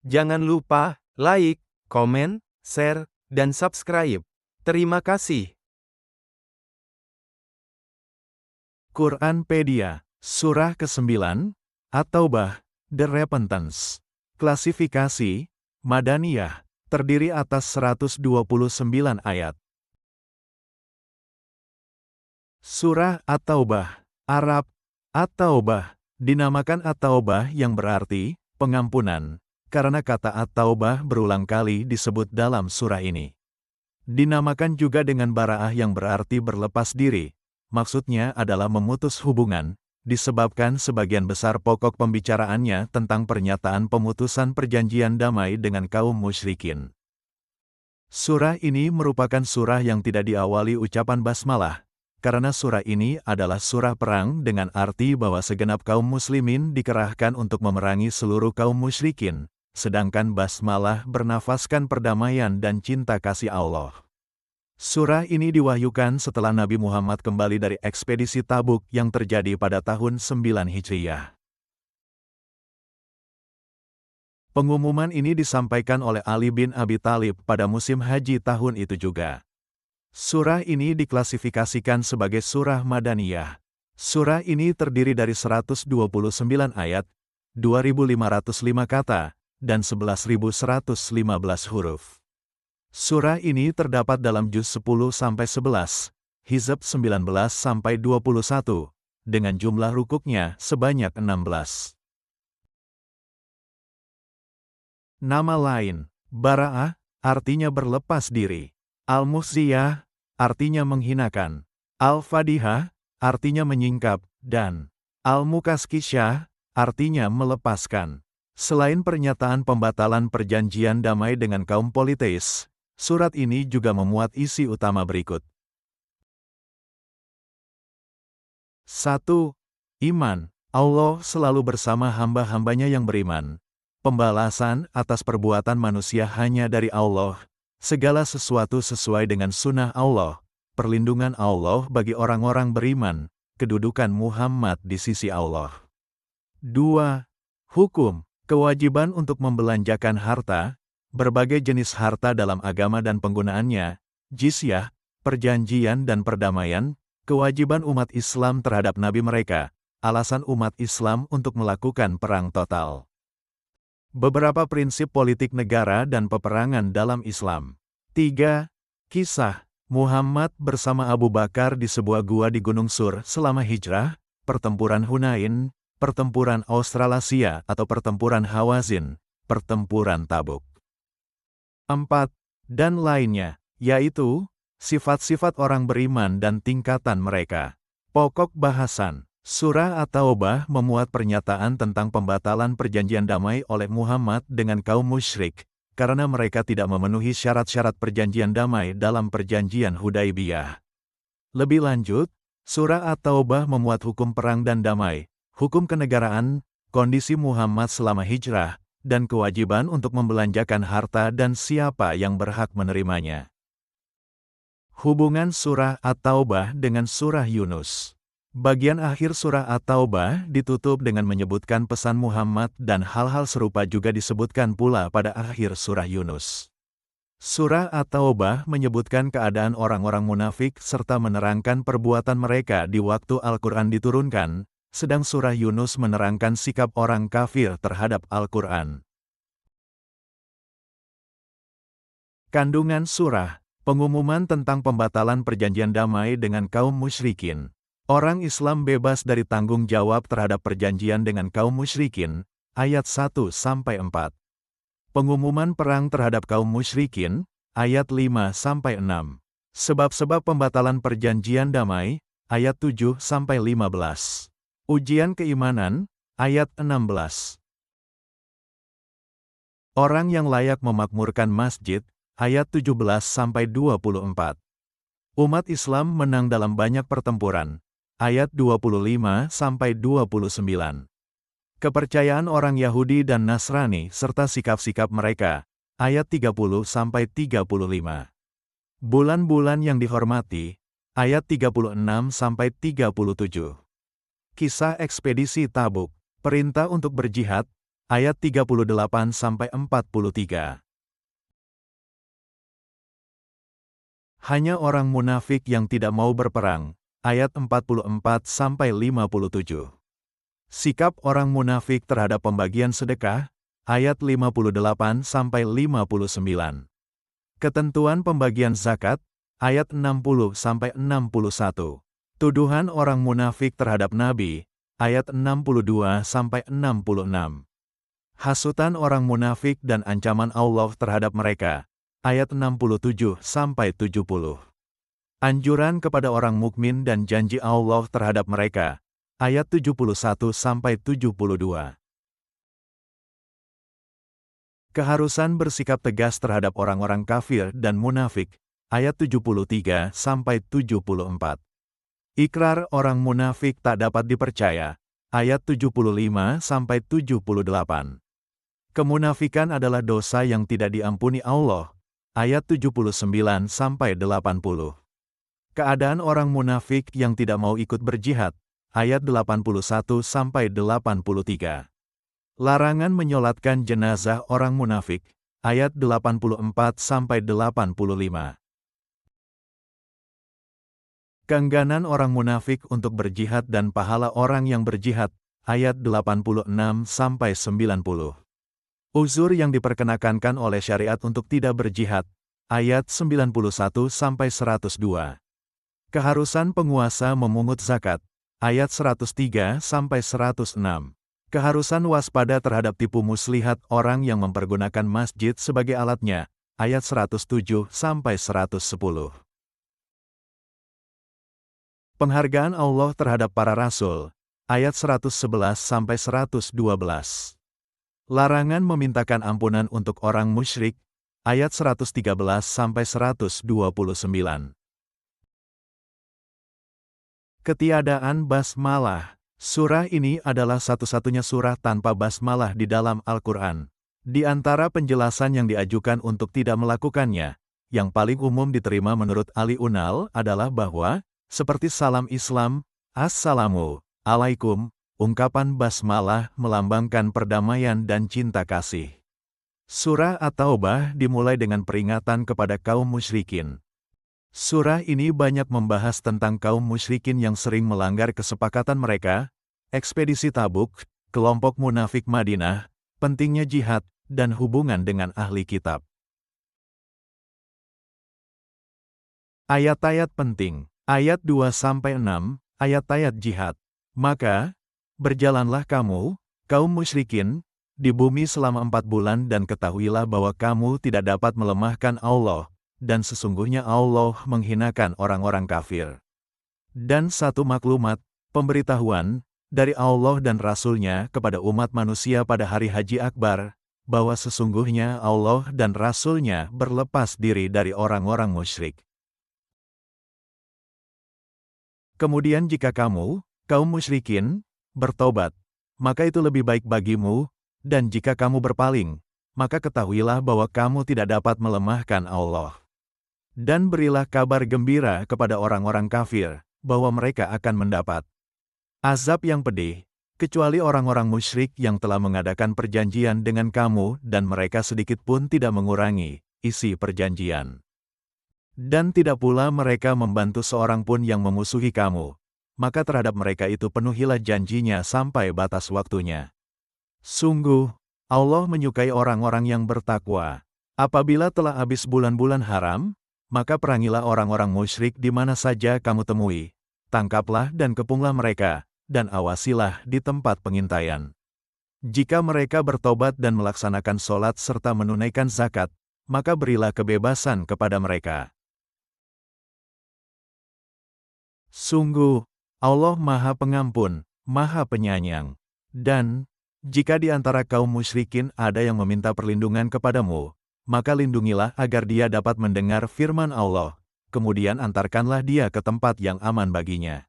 Jangan lupa like, komen, share, dan subscribe. Terima kasih. Quranpedia, Surah ke-9, At-Taubah, The Repentance. Klasifikasi, Madaniyah, terdiri atas 129 ayat. Surah At-Taubah, Arab, At-Taubah, dinamakan At-Taubah yang berarti, pengampunan, karena kata At-Taubah berulang kali disebut dalam surah ini. Dinamakan juga dengan Bara'ah yang berarti berlepas diri, maksudnya adalah memutus hubungan, disebabkan sebagian besar pokok pembicaraannya tentang pernyataan pemutusan perjanjian damai dengan kaum musyrikin. Surah ini merupakan surah yang tidak diawali ucapan basmalah, karena surah ini adalah surah perang dengan arti bahwa segenap kaum muslimin dikerahkan untuk memerangi seluruh kaum musyrikin, sedangkan basmalah bernafaskan perdamaian dan cinta kasih Allah. Surah ini diwahyukan setelah Nabi Muhammad kembali dari ekspedisi Tabuk yang terjadi pada tahun 9 Hijriyah. Pengumuman ini disampaikan oleh Ali bin Abi Thalib pada musim haji tahun itu juga. Surah ini diklasifikasikan sebagai surah Madaniyah. Surah ini terdiri dari 129 ayat, 2.505 kata, dan 11.115 huruf. Surah ini terdapat dalam juz 10-11, hizab 19-21, dengan jumlah rukuknya sebanyak 16. Nama lain, Bara'ah, artinya berlepas diri. Al-Muhziyah, artinya menghinakan. Al-Fadihah, artinya menyingkap, dan Al-Mukaskisyah, artinya melepaskan. Selain pernyataan pembatalan perjanjian damai dengan kaum politeis, surat ini juga memuat isi utama berikut. 1. Iman. Allah selalu bersama hamba-hambanya yang beriman. Pembalasan atas perbuatan manusia hanya dari Allah. Segala sesuatu sesuai dengan sunnah Allah. Perlindungan Allah bagi orang-orang beriman. Kedudukan Muhammad di sisi Allah. 2. Hukum. Kewajiban untuk membelanjakan harta, berbagai jenis harta dalam agama dan penggunaannya, jizyah, perjanjian dan perdamaian, kewajiban umat Islam terhadap nabi mereka, alasan umat Islam untuk melakukan perang total. Beberapa prinsip politik negara dan peperangan dalam Islam. 3. Kisah Muhammad bersama Abu Bakar di sebuah gua di Gunung Sur selama hijrah, pertempuran Hunain, pertempuran Australasia atau pertempuran Hawazin, pertempuran Tabuk. 4. Dan lainnya, yaitu sifat-sifat orang beriman dan tingkatan mereka. Pokok bahasan, Surah At-Taubah memuat pernyataan tentang pembatalan perjanjian damai oleh Muhammad dengan kaum musyrik, karena mereka tidak memenuhi syarat-syarat perjanjian damai dalam perjanjian Hudaibiyah. Lebih lanjut, Surah At-Taubah memuat hukum perang dan damai, hukum kenegaraan, kondisi Muhammad selama hijrah, dan kewajiban untuk membelanjakan harta dan siapa yang berhak menerimanya. Hubungan Surah At-Taubah dengan Surah Yunus. Bagian akhir Surah At-Taubah ditutup dengan menyebutkan pesan Muhammad dan hal-hal serupa juga disebutkan pula pada akhir Surah Yunus. Surah At-Taubah menyebutkan keadaan orang-orang munafik serta menerangkan perbuatan mereka di waktu Al-Quran diturunkan, sedang Surah Yunus menerangkan sikap orang kafir terhadap Al-Quran. Kandungan surah, pengumuman tentang pembatalan perjanjian damai dengan kaum musyrikin. Orang Islam bebas dari tanggung jawab terhadap perjanjian dengan kaum musyrikin, ayat 1-4. Pengumuman perang terhadap kaum musyrikin, ayat 5-6. Sebab-sebab pembatalan perjanjian damai, ayat 7-15. Ujian keimanan, ayat 16. Orang yang layak memakmurkan masjid, ayat 17-24. Umat Islam menang dalam banyak pertempuran, ayat 25-29. Kepercayaan orang Yahudi dan Nasrani serta sikap-sikap mereka, ayat 30-35. Bulan-bulan yang dihormati, ayat 36-37. Kisah ekspedisi Tabuk, perintah untuk berjihad, ayat 38-43. Hanya orang munafik yang tidak mau berperang, ayat 44-57. Sikap orang munafik terhadap pembagian sedekah, ayat 58-59. Ketentuan pembagian zakat, ayat 60-61. Tuduhan orang munafik terhadap Nabi, ayat 62-66. Hasutan orang munafik dan ancaman Allah terhadap mereka, ayat 67-70. Anjuran kepada orang mukmin dan janji Allah terhadap mereka, ayat 71-72. Keharusan bersikap tegas terhadap orang-orang kafir dan munafik, ayat 73-74. Ikrar orang munafik tak dapat dipercaya, ayat 75-78. Kemunafikan adalah dosa yang tidak diampuni Allah, ayat 79-80. Keadaan orang munafik yang tidak mau ikut berjihad, ayat 81-83. Larangan menyolatkan jenazah orang munafik, ayat 84-85. Keengganan orang munafik untuk berjihad dan pahala orang yang berjihad, ayat 86-90. Uzur yang diperkenakan oleh syariat untuk tidak berjihad, ayat 91-102. Keharusan penguasa memungut zakat, ayat 103-106. Keharusan waspada terhadap tipu muslihat orang yang mempergunakan masjid sebagai alatnya, ayat 107-110. Penghargaan Allah terhadap para rasul, ayat 111-112. Larangan memintakan ampunan untuk orang musyrik, ayat 113-129. Ketiadaan basmalah. Surah ini adalah satu-satunya surah tanpa basmalah di dalam Al-Quran. Di antara penjelasan yang diajukan untuk tidak melakukannya, yang paling umum diterima menurut Ali Unal adalah bahwa, seperti salam Islam, Assalamu alaikum, ungkapan basmalah melambangkan perdamaian dan cinta kasih. Surah At-Taubah dimulai dengan peringatan kepada kaum musyrikin. Surah ini banyak membahas tentang kaum musyrikin yang sering melanggar kesepakatan mereka, ekspedisi Tabuk, kelompok munafik Madinah, pentingnya jihad, dan hubungan dengan ahli kitab. Ayat-ayat penting, ayat 2-6, ayat-ayat jihad. Maka, berjalanlah kamu, kaum musyrikin, di bumi selama 4 bulan dan ketahuilah bahwa kamu tidak dapat melemahkan Allah, dan sesungguhnya Allah menghinakan orang-orang kafir. Dan satu maklumat, pemberitahuan, dari Allah dan Rasul-Nya kepada umat manusia pada hari Haji Akbar, bahwa sesungguhnya Allah dan Rasul-Nya berlepas diri dari orang-orang musyrik. Kemudian jika kamu, kaum musyrikin, bertobat, maka itu lebih baik bagimu, dan jika kamu berpaling, maka ketahuilah bahwa kamu tidak dapat melemahkan Allah. Dan berilah kabar gembira kepada orang-orang kafir, bahwa mereka akan mendapat azab yang pedih, kecuali orang-orang musyrik yang telah mengadakan perjanjian dengan kamu dan mereka sedikit pun tidak mengurangi isi perjanjian. Dan tidak pula mereka membantu seorang pun yang memusuhi kamu, maka terhadap mereka itu penuhilah janjinya sampai batas waktunya. Sungguh, Allah menyukai orang-orang yang bertakwa. Apabila telah habis bulan-bulan haram, maka perangilah orang-orang musyrik di mana saja kamu temui. Tangkaplah dan kepunglah mereka, dan awasilah di tempat pengintaian. Jika mereka bertobat dan melaksanakan sholat serta menunaikan zakat, maka berilah kebebasan kepada mereka. Sungguh, Allah Maha Pengampun, Maha Penyayang. Dan, jika di antara kaum musyrikin ada yang meminta perlindungan kepadamu, maka lindungilah agar dia dapat mendengar firman Allah, kemudian antarkanlah dia ke tempat yang aman baginya.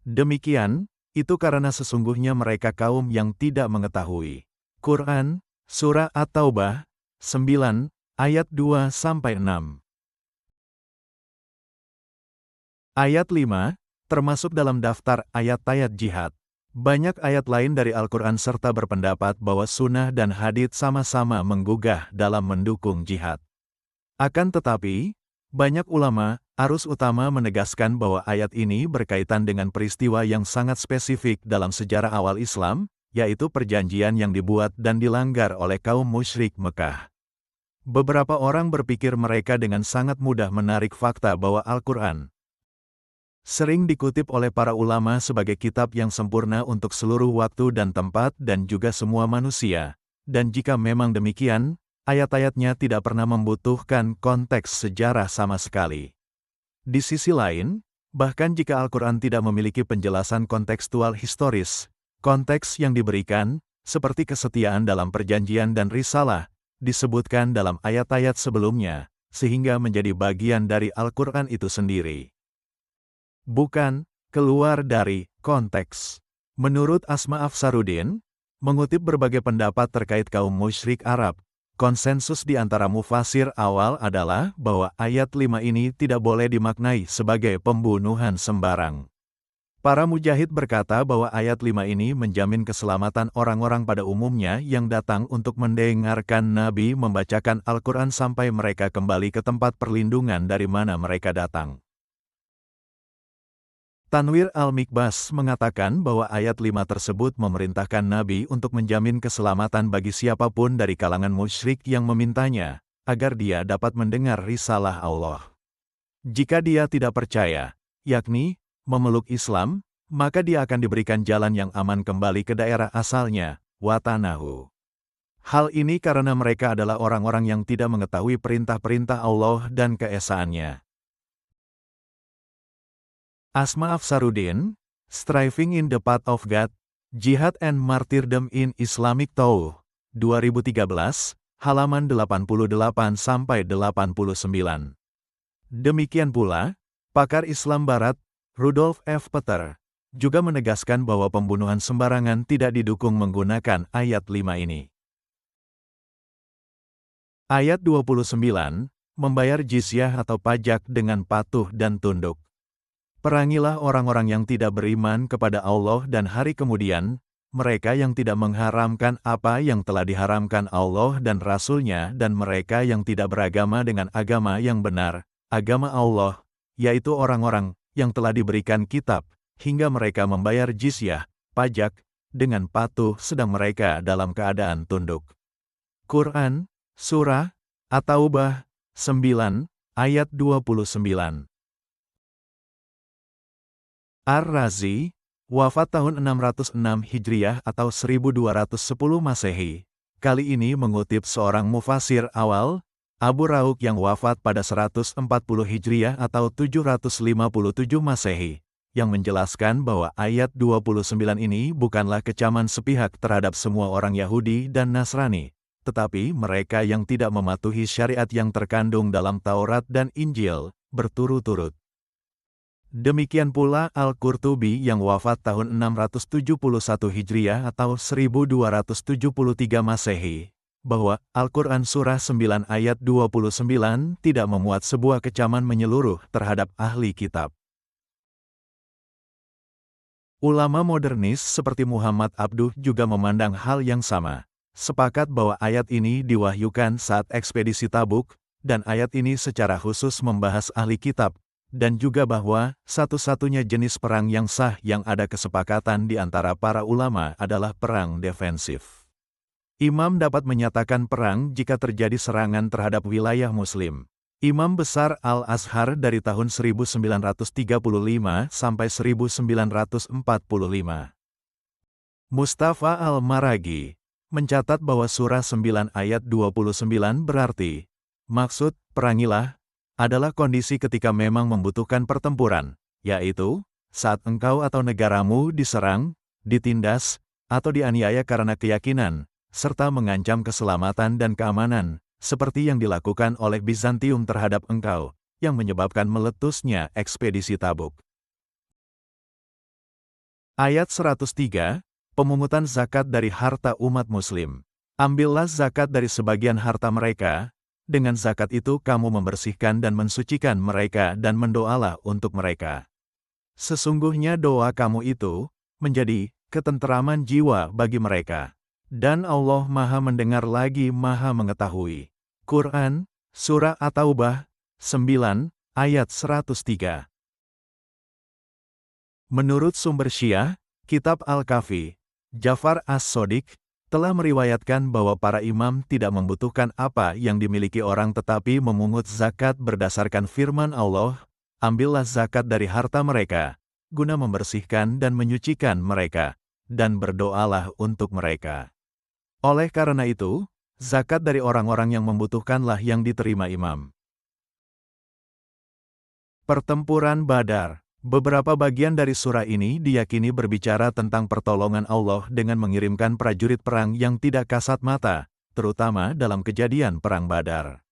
Demikian, itu karena sesungguhnya mereka kaum yang tidak mengetahui. Quran, Surah At-Taubah, 9, ayat 2-6. Ayat 5, termasuk dalam daftar ayat-ayat jihad. Banyak ayat lain dari Al-Quran serta berpendapat bahwa sunnah dan hadits sama-sama menggugah dalam mendukung jihad. Akan tetapi, banyak ulama, arus utama menegaskan bahwa ayat ini berkaitan dengan peristiwa yang sangat spesifik dalam sejarah awal Islam, yaitu perjanjian yang dibuat dan dilanggar oleh kaum musyrik Mekah. Beberapa orang berpikir mereka dengan sangat mudah menarik fakta bahwa Al-Quran sering dikutip oleh para ulama sebagai kitab yang sempurna untuk seluruh waktu dan tempat dan juga semua manusia. Dan jika memang demikian, ayat-ayatnya tidak pernah membutuhkan konteks sejarah sama sekali. Di sisi lain, bahkan jika Al-Quran tidak memiliki penjelasan kontekstual historis, konteks yang diberikan, seperti kesetiaan dalam perjanjian dan risalah, disebutkan dalam ayat-ayat sebelumnya, sehingga menjadi bagian dari Al-Quran itu sendiri. Bukan keluar dari konteks. Menurut Asma Afsaruddin, mengutip berbagai pendapat terkait kaum musyrik Arab, konsensus di antara mufasir awal adalah bahwa ayat 5 ini tidak boleh dimaknai sebagai pembunuhan sembarang. Para mujahid berkata bahwa ayat 5 ini menjamin keselamatan orang-orang pada umumnya yang datang untuk mendengarkan Nabi membacakan Al-Quran sampai mereka kembali ke tempat perlindungan dari mana mereka datang. Tanwir Al-Mikbas mengatakan bahwa ayat 5 tersebut memerintahkan Nabi untuk menjamin keselamatan bagi siapapun dari kalangan musyrik yang memintanya, agar dia dapat mendengar risalah Allah. Jika dia tidak percaya, yakni memeluk Islam, maka dia akan diberikan jalan yang aman kembali ke daerah asalnya, watanahu. Hal ini karena mereka adalah orang-orang yang tidak mengetahui perintah-perintah Allah dan keesaannya. Asma Afsaruddin, Striving in the Path of God, Jihad and Martyrdom in Islamic Thought, 2013, halaman 88-89. Demikian pula, pakar Islam Barat, Rudolf F. Peter, juga menegaskan bahwa pembunuhan sembarangan tidak didukung menggunakan ayat 5 ini. Ayat 29, membayar jizyah atau pajak dengan patuh dan tunduk. Perangilah orang-orang yang tidak beriman kepada Allah dan hari kemudian, mereka yang tidak mengharamkan apa yang telah diharamkan Allah dan Rasul-Nya dan mereka yang tidak beragama dengan agama yang benar, agama Allah, yaitu orang-orang yang telah diberikan kitab, hingga mereka membayar jizyah, pajak, dengan patuh sedang mereka dalam keadaan tunduk. Quran, Surah At-Taubah, 9, ayat 29. Ar-Razi, wafat tahun 606 Hijriah atau 1210 Masehi, kali ini mengutip seorang mufasir awal, Abu Rauk yang wafat pada 140 Hijriah atau 757 Masehi, yang menjelaskan bahwa ayat 29 ini bukanlah kecaman sepihak terhadap semua orang Yahudi dan Nasrani, tetapi mereka yang tidak mematuhi syariat yang terkandung dalam Taurat dan Injil, berturut-turut. Demikian pula Al-Qurtubi yang wafat tahun 671 Hijriah atau 1273 Masehi, bahwa Al-Quran Surah 9 ayat 29 tidak memuat sebuah kecaman menyeluruh terhadap ahli kitab. Ulama modernis seperti Muhammad Abduh juga memandang hal yang sama, sepakat bahwa ayat ini diwahyukan saat ekspedisi Tabuk, dan ayat ini secara khusus membahas ahli kitab, dan juga bahwa satu-satunya jenis perang yang sah yang ada kesepakatan di antara para ulama adalah perang defensif. Imam dapat menyatakan perang jika terjadi serangan terhadap wilayah Muslim. Imam Besar Al-Azhar dari tahun 1935 sampai 1945. Mustafa Al-Maragi mencatat bahwa surah 9 ayat 29 berarti, maksud perangilah, adalah kondisi ketika memang membutuhkan pertempuran, yaitu, saat engkau atau negaramu diserang, ditindas, atau dianiaya karena keyakinan, serta mengancam keselamatan dan keamanan, seperti yang dilakukan oleh Bizantium terhadap engkau, yang menyebabkan meletusnya ekspedisi Tabuk. Ayat 103, pemungutan zakat dari harta umat muslim. Ambillah zakat dari sebagian harta mereka, dengan zakat itu kamu membersihkan dan mensucikan mereka dan mendoalah untuk mereka. Sesungguhnya doa kamu itu, menjadi ketenteraman jiwa bagi mereka. Dan Allah Maha mendengar lagi Maha mengetahui. Quran, Surah At-Taubah, 9, ayat 103. Menurut sumber Syiah, Kitab Al-Kafi, Ja'far As-Shodiq, telah meriwayatkan bahwa para imam tidak membutuhkan apa yang dimiliki orang tetapi memungut zakat berdasarkan firman Allah, ambillah zakat dari harta mereka, guna membersihkan dan menyucikan mereka, dan berdoalah untuk mereka. Oleh karena itu, zakat dari orang-orang yang membutuhkanlah yang diterima imam. Pertempuran Badar. Beberapa bagian dari surah ini diyakini berbicara tentang pertolongan Allah dengan mengirimkan prajurit perang yang tidak kasat mata, terutama dalam kejadian Perang Badar.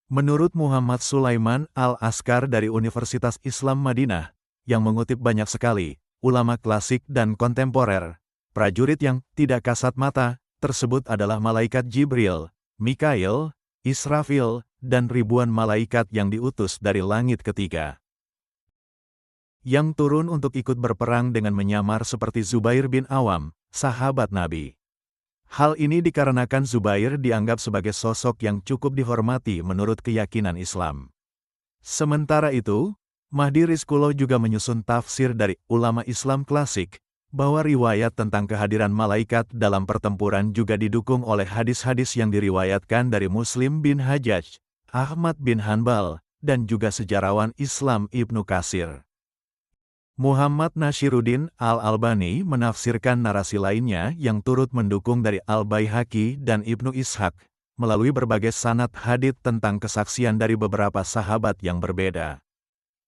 Menurut Muhammad Sulaiman Al-Askar dari Universitas Islam Madinah, yang mengutip banyak sekali ulama klasik dan kontemporer, prajurit yang tidak kasat mata tersebut adalah malaikat Jibril, Mikail, Israfil, dan ribuan malaikat yang diutus dari langit ketiga, yang turun untuk ikut berperang dengan menyamar seperti Zubair bin Awam, sahabat Nabi. Hal ini dikarenakan Zubair dianggap sebagai sosok yang cukup dihormati menurut keyakinan Islam. Sementara itu, Mahdi Rizkulo juga menyusun tafsir dari ulama Islam klasik, bahwa riwayat tentang kehadiran malaikat dalam pertempuran juga didukung oleh hadis-hadis yang diriwayatkan dari Muslim bin Hajjaj, Ahmad bin Hanbal, dan juga sejarawan Islam Ibnu Katsir. Muhammad Nashiruddin Al-Albani menafsirkan narasi lainnya yang turut mendukung dari Al-Baihaqi dan Ibnu Ishaq, melalui berbagai sanad hadits tentang kesaksian dari beberapa sahabat yang berbeda.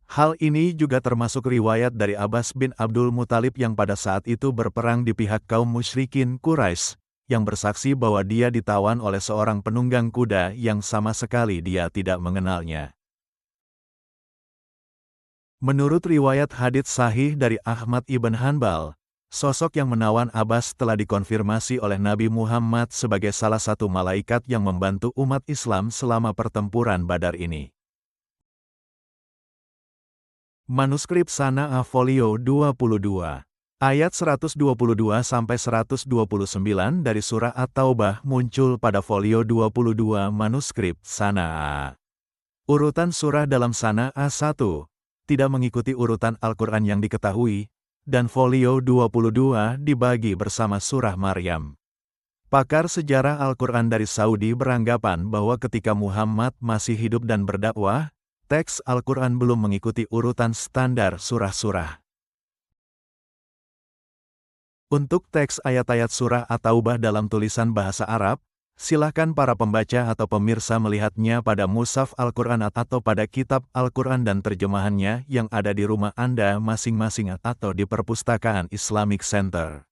Hal ini juga termasuk riwayat dari Abbas bin Abdul Muthalib yang pada saat itu berperang di pihak kaum musyrikin Quraisy, yang bersaksi bahwa dia ditawan oleh seorang penunggang kuda yang sama sekali dia tidak mengenalnya. Menurut riwayat hadits sahih dari Ahmad ibn Hanbal, sosok yang menawan Abbas telah dikonfirmasi oleh Nabi Muhammad sebagai salah satu malaikat yang membantu umat Islam selama pertempuran Badar ini. Manuskrip Sana'ah Folio 22, ayat 122-129 dari Surah At-Taubah muncul pada folio 22 manuskrip Sana'ah. Urutan surah dalam Sana'ah 1 tidak mengikuti urutan Al-Quran yang diketahui, dan folio 22 dibagi bersama surah Maryam. Pakar sejarah Al-Quran dari Saudi beranggapan bahwa ketika Muhammad masih hidup dan berdakwah, teks Al-Quran belum mengikuti urutan standar surah-surah. Untuk teks ayat-ayat surah At-Taubah dalam tulisan bahasa Arab, silakan para pembaca atau pemirsa melihatnya pada mushaf Al-Quran atau pada kitab Al-Quran dan terjemahannya yang ada di rumah Anda masing-masing atau di perpustakaan Islamic Center.